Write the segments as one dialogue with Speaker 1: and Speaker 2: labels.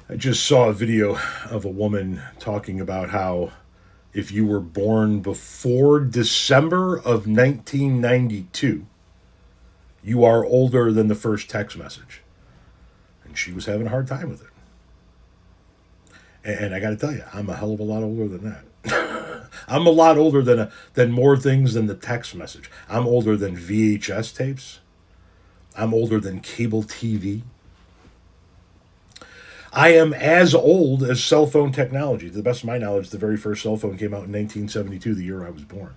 Speaker 1: I just saw a video of a woman talking about how if you were born before December of 1992, you are older than the first text message. And she was having a hard time with it. And I got to tell you, I'm a hell of a lot older than that. I'm a lot older than more things than the text message. I'm older than VHS tapes. I'm older than cable TV. I am as old as cell phone technology. To the best of my knowledge, the very first cell phone came out in 1972, the year I was born.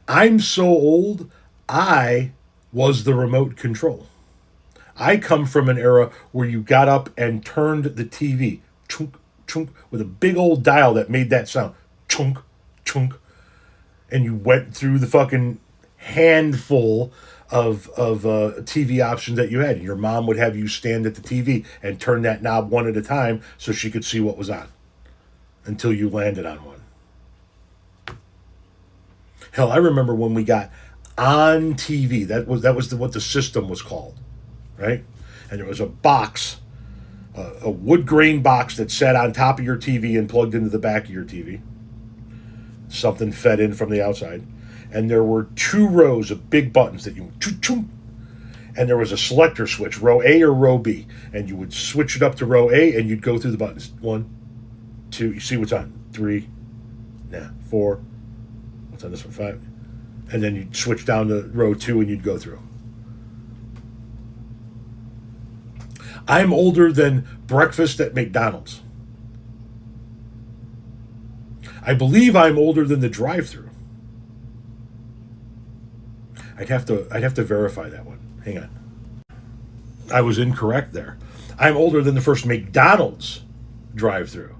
Speaker 1: I'm so old, I was the remote control. I come from an era where you got up and turned the TV, chunk, chunk, with a big old dial that made that sound, chunk, chunk, and you went through the fucking handful of TV options that you had. Your mom would have you stand at the TV and turn that knob one at a time so she could see what was on until you landed on one. Hell, I remember when we got on TV. That was what the system was called, right? And there was a box, a wood grain box that sat on top of your TV and plugged into the back of your TV. Something fed in from the outside, and there were two rows of big buttons that you and there was a selector switch, row A or row B, and you would switch it up to row A and you'd go through the buttons. 1, 2, you see what's on. 3, 4, what's on this one? 5, and then you'd switch down to row 2 and you'd go through. I'm older than breakfast at McDonald's. I believe I'm older than the drive-thru. I'd have to verify that one. Hang on. I was incorrect there. I'm older than the first McDonald's drive-thru.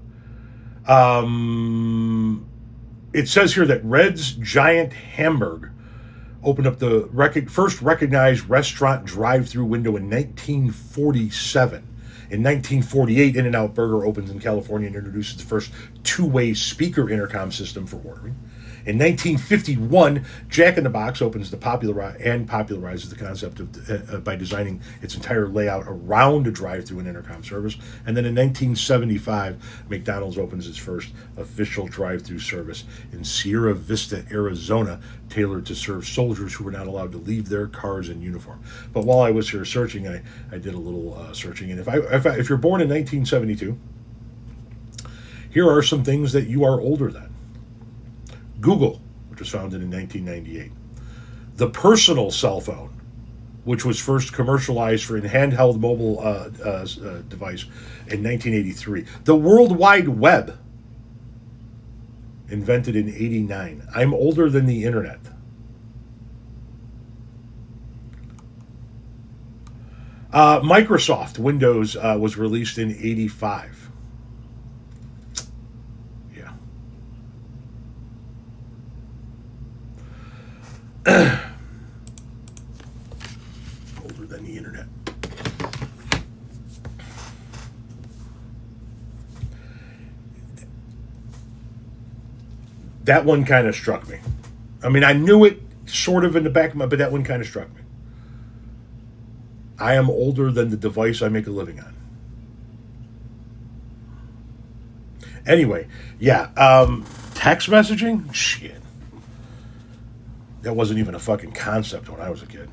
Speaker 1: It says here that Red's Giant Hamburg opened up the first recognized restaurant drive-thru window in 1947. In 1948, In-N-Out Burger opens in California and introduces the first two-way speaker intercom system for ordering. In 1951, Jack in the Box opens popularizes the concept by designing its entire layout around a drive-thru and intercom service. And then in 1975, McDonald's opens its first official drive-thru service in Sierra Vista, Arizona, tailored to serve soldiers who were not allowed to leave their cars in uniform. But while I was here searching, I did a little searching, and if you're born in 1972, here are some things that you are older than. Google, which was founded in 1998. The personal cell phone, which was first commercialized for a handheld mobile device in 1983. The World Wide Web, invented in 89. I'm older than the internet. Microsoft Windows was released in 85. Older than the internet. That one kind of struck me. I mean, I knew it sort of in the back of my, but that one kind of struck me. I am older than the device I make a living on. Anyway, text messaging? Shit. That wasn't even a fucking concept when I was a kid.